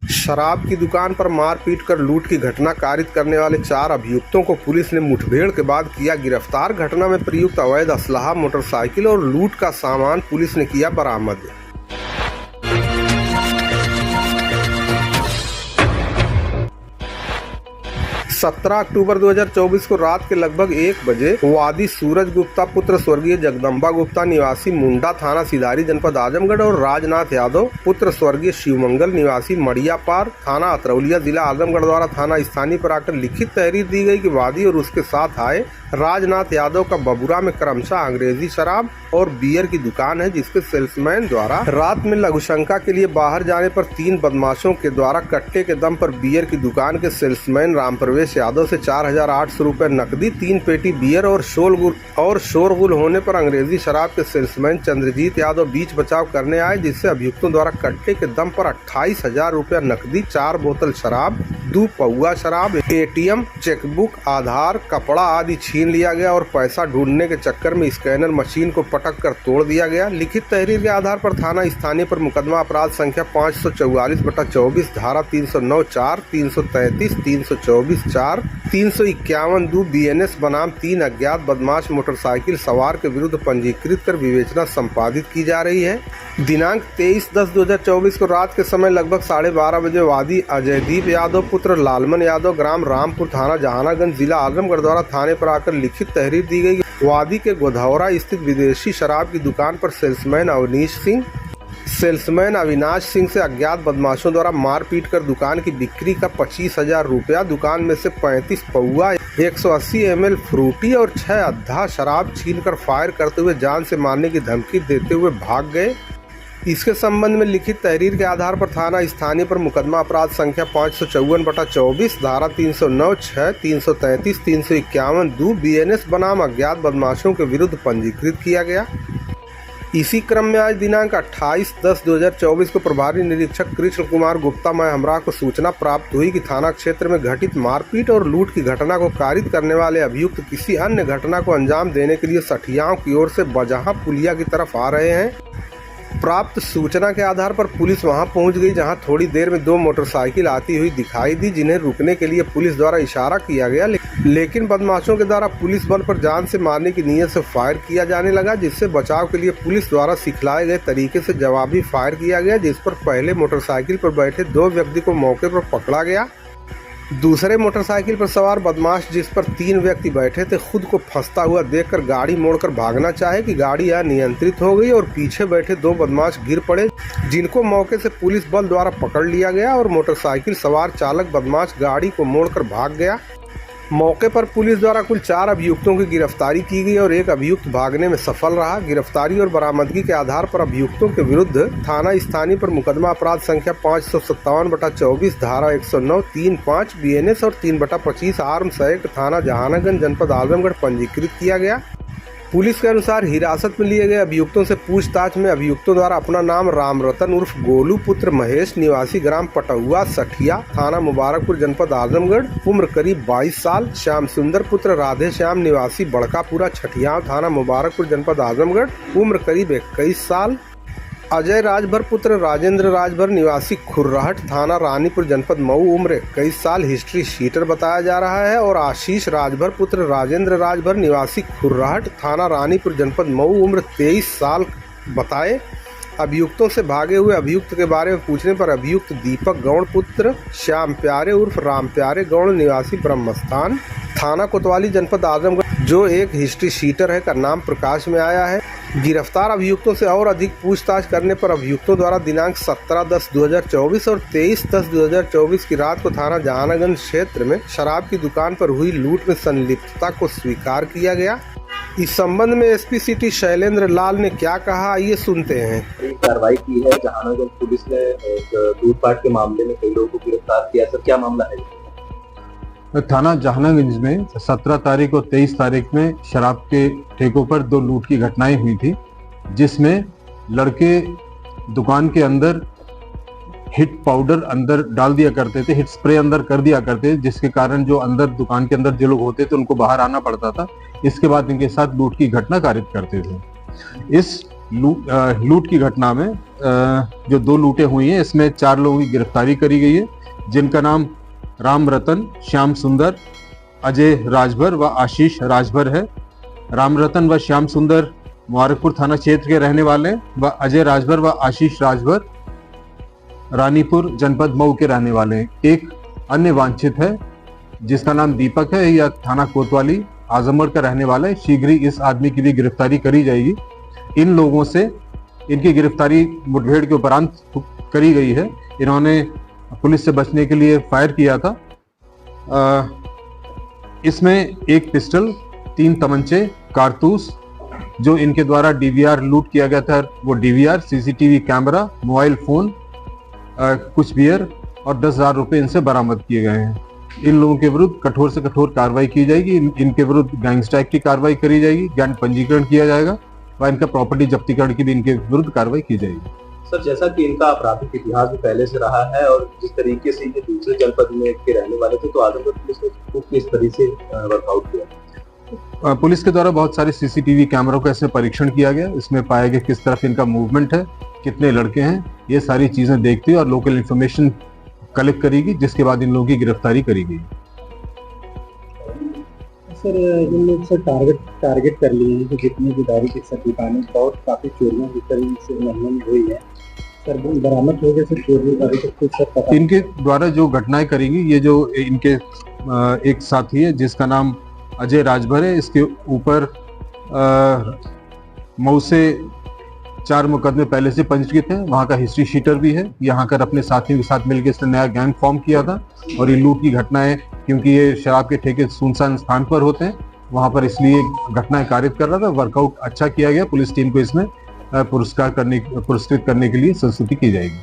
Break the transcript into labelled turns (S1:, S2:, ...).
S1: शराब की दुकान पर मारपीट कर लूट की घटना कारित करने वाले 4 अभियुक्तों को पुलिस ने मुठभेड़ के बाद किया गिरफ्तार। घटना में प्रयुक्त अवैध असलहा, मोटरसाइकिल और लूट का सामान पुलिस ने किया बरामद। 17 अक्टूबर 2024 को रात के लगभग 1 बजे वादी सूरज गुप्ता पुत्र स्वर्गीय जगदम्बा गुप्ता निवासी मुंडा थाना सिधारी जनपद आजमगढ़ और राजनाथ यादव पुत्र स्वर्गीय शिवमंगल निवासी मड़ियापार थाना अतरौलिया जिला आजमगढ़ द्वारा थाना स्थानीय पर आकर लिखित तहरीर दी गई कि वादी और उसके साथ आए राजनाथ यादव का बबुरा में क्रमशः अंग्रेजी शराब और बियर की दुकान है, जिसके सेल्समैन द्वारा रात में लघुशंका के लिए बाहर जाने पर 3 बदमाशों के द्वारा कट्टे के दम पर बियर की दुकान के सेल्समैन राम प्रवेश यादव से 4,800 रुपए नकदी, 3 पेटी बियर और शोरगुल होने पर अंग्रेजी शराब के सेल्समैन चंद्रजीत यादव बीच बचाव करने आए, जिससे अभियुक्तों द्वारा कट्टे के दम पर 28,000 रुपया नकदी, 4 बोतल शराब, 2 पौआ शराब, ATM, चेकबुक, आधार, कपड़ा आदि छीन लिया गया और पैसा ढूंढने के चक्कर में स्कैनर मशीन को पटक कर तोड़ दिया गया। लिखित तहरीर के आधार पर थाना स्थानीय पर मुकदमा अपराध संख्या 544/24 धारा 309(4), 333, 324(4), 351(2) BNS बनाम 3 अज्ञात बदमाश मोटरसाइकिल सवार के विरुद्ध पंजीकृत कर विवेचना संपादित की जा रही है। दिनांक 23/10/2024 को रात के समय लगभग 12:30 बजे वादी अजयदीप यादव पुत्र लालमन यादव ग्राम रामपुर थाना जहानागंज जिला आजमगढ़ द्वारा थाने पर आकर लिखित तहरीर दी गई। वादी के गोधौरा स्थित विदेशी शराब की दुकान पर सेल्समैन अविनाश सिंह से अज्ञात बदमाशों द्वारा मारपीट कर दुकान की बिक्री का 25,000 रुपया, दुकान में से 35 पौआ, 180 ml फ्रूटी और 6 अद्धा शराब छीनकर फायर करते हुए जान से मारने की धमकी देते हुए भाग गए। इसके संबंध में लिखित तहरीर के आधार पर थाना स्थानीय पर मुकदमा अपराध संख्या 554/24 धारा 309(6), 333, 351(2) BNS बनाम अज्ञात बदमाशों के विरुद्ध पंजीकृत किया गया। इसी क्रम में आज दिनांक 28/10/2024 को प्रभारी निरीक्षक कृष्ण कुमार गुप्ता हमरा को सूचना प्राप्त हुई कि थाना क्षेत्र में घटित मारपीट और लूट की घटना को कारित करने वाले अभियुक्त किसी अन्य घटना को अंजाम देने के लिए सठियाओं की ओर से बजहा पुलिया की तरफ आ रहे हैं। प्राप्त सूचना के आधार पर पुलिस वहां पहुंच गई, जहां थोड़ी देर में 2 मोटरसाइकिल आती हुई दिखाई दी, जिन्हें रुकने के लिए पुलिस द्वारा इशारा किया गया, लेकिन बदमाशों के द्वारा पुलिस बल पर जान से मारने की नीयत से फायर किया जाने लगा, जिससे बचाव के लिए पुलिस द्वारा सिखलाए गए तरीके से जवाबी फायर किया गया, जिस पर पहले मोटरसाइकिल पर बैठे 2 व्यक्ति को मौके पर पकड़ा गया। दूसरे मोटरसाइकिल पर सवार बदमाश, जिस पर 3 व्यक्ति बैठे थे, खुद को फंसता हुआ देखकर गाड़ी मोड़कर भागना चाहे कि गाड़ी अनियंत्रित हो गई और पीछे बैठे 2 बदमाश गिर पड़े, जिनको मौके से पुलिस बल द्वारा पकड़ लिया गया और मोटरसाइकिल सवार चालक बदमाश गाड़ी को मोड़कर भाग गया। मौके पर पुलिस द्वारा कुल 4 अभियुक्तों की गिरफ्तारी की गई और 1 अभियुक्त भागने में सफल रहा। गिरफ्तारी और बरामदगी के आधार पर अभियुक्तों के विरुद्ध थाना स्थानीय पर मुकदमा अपराध संख्या 557/24 धारा 109, 3-5 BNS और 3/25 आर्म्स एक्ट थाना जहानागंज जनपद आजमगढ़ पंजीकृत किया गया। पुलिस के अनुसार हिरासत में लिए गए अभियुक्तों से पूछताछ में अभियुक्तों द्वारा अपना नाम रामरतन उर्फ गोलू पुत्र महेश निवासी ग्राम पटहुआ सठिया थाना मुबारकपुर जनपद आजमगढ़ उम्र करीब 22 साल, श्याम सुंदर पुत्र राधे श्याम निवासी बड़कापुरा छठिया थाना मुबारकपुर जनपद आजमगढ़ उम्र करीब 21 साल, अजय राजभर पुत्र राजेंद्र राजभर निवासी खुर्राहट थाना रानीपुर जनपद मऊ उम्र 21 साल हिस्ट्री शीटर बताया जा रहा है, और आशीष राजभर पुत्र राजेंद्र राजभर निवासी खुर्राहट थाना रानीपुर जनपद मऊ उम्र 23 साल बताए। अभियुक्तों से भागे हुए अभियुक्त के बारे में पूछने पर अभियुक्त दीपक गौड़ पुत्र श्याम प्यारे उर्फ राम प्यारे गौड़ निवासी ब्रह्मस्थान थाना कोतवाली जनपद आजमगढ़, जो एक हिस्ट्री शीटर है, का नाम प्रकाश में आया है। गिरफ्तार अभियुक्तों से और अधिक पूछताछ करने पर अभियुक्तों द्वारा दिनांक 17/10/2024 और 23/10/2024 की रात को थाना जहानागंज क्षेत्र में शराब की दुकान पर हुई लूट में संलिप्तता को स्वीकार किया गया। इस संबंध में एसपी सिटी शैलेंद्र लाल ने क्या कहा, आइए सुनते हैं।
S2: कार्रवाई की है जहानागंज पुलिस ने लूटपाट के मामले में कई लोगों को गिरफ्तार किया। सर क्या मामला है?
S3: थाना जहानागंज में 17 तारीख और 23 तारीख में शराब के ठेकों पर 2 लूट की घटनाएं हुई थी, जिसमें लड़के दुकान के अंदर हिट पाउडर अंदर डाल दिया करते थे, हिट स्प्रे अंदर कर दिया करते थे, जिसके कारण जो अंदर दुकान के अंदर जो लोग होते थे उनको बाहर आना पड़ता था। इसके बाद इनके साथ लूट की घटना कारित करते थे। इस लूट की घटना में जो 2 लूटें हुई हैं इसमें 4 लोगों की गिरफ्तारी करी गई है, जिनका नाम राम रतन, श्याम सुंदर, अजय राजभर व आशीष राजभर है। राम रतन व श्याम सुंदर मुबारकपुर थाना क्षेत्र के रहने वाले हैं व अजय राजभर व आशीष राजभर रानीपुर जनपद मऊ के रहने वाले हैं। एक अन्य वांछित है जिसका नाम दीपक है, यह थाना कोतवाली आजमगढ़ का रहने वाला है। शीघ्र ही इस आदमी की भी गिरफ्तारी करी जाएगी। इन लोगों से इनकी गिरफ्तारी मुठभेड़ के उपरांत करी गई है। इन्होंने पुलिस से बचने के लिए फायर किया था। इसमें 1 पिस्टल, 3 तमंचे, कारतूस, जो इनके द्वारा डीवीआर लूट किया गया था वो DVR, CCTV camera, mobile phone, कुछ बियर और 10,000 रुपए इनसे बरामद किए गए हैं। इन लोगों के विरुद्ध कठोर से कठोर कार्रवाई की जाएगी। इनके विरुद्ध गैंगस्टर एक्ट की कार्रवाई करी जाएगी, गैंग पंजीकरण किया जाएगा व इनका प्रॉपर्टी जब्तीकरण की भी इनके विरुद्ध कार्रवाई की जाएगी।
S2: सर, जैसा कि इनका आपराधिक इतिहास भी पहले से रहा है और जिस तरीके से ये दूसरे जनपद में के रहने वाले थे, तो आजमगढ़ पुलिस ने इसको किस तरह से वर्कआउट किया?
S3: पुलिस के द्वारा बहुत सारे सीसीटीवी कैमरों का इसमें परीक्षण किया गया। इसमें पाया गया किस तरफ इनका मूवमेंट है, कितने लड़के हैं, ये सारी चीजें देखती है और लोकल इंफॉर्मेशन कलेक्ट करेगी, जिसके बाद इन लोगों की गिरफ्तारी करी गई।
S4: सर, इन लोग से टारगेट कर लिए हैं कि जितनी भी दारू की सब दुकानें, बहुत काफ़ी चोरियां भी करी से महीने में हुई है। सर, बरामद हो गए सर चोरी अभी तक कुछ सर पता? इनके
S3: द्वारा जो घटनाएं करेंगी, ये जो इनके एक साथी है जिसका नाम अजय राजभर है, इसके ऊपर मऊ से 4 मुकदमे पहले से पंजीकृत हैं। वहाँ का हिस्ट्री शीटर भी है। यहाँ कर अपने साथियों के साथ मिलकर इसने नया गैंग फॉर्म किया था और ये लूट की घटनाएं, क्योंकि ये शराब के ठेके सुनसान स्थान पर होते हैं, वहाँ पर इसलिए घटनाएं कारित कर रहा था। वर्कआउट अच्छा किया गया। पुलिस टीम को इसमें पुरस्कृत करने के लिए संस्तुति की जाएगी।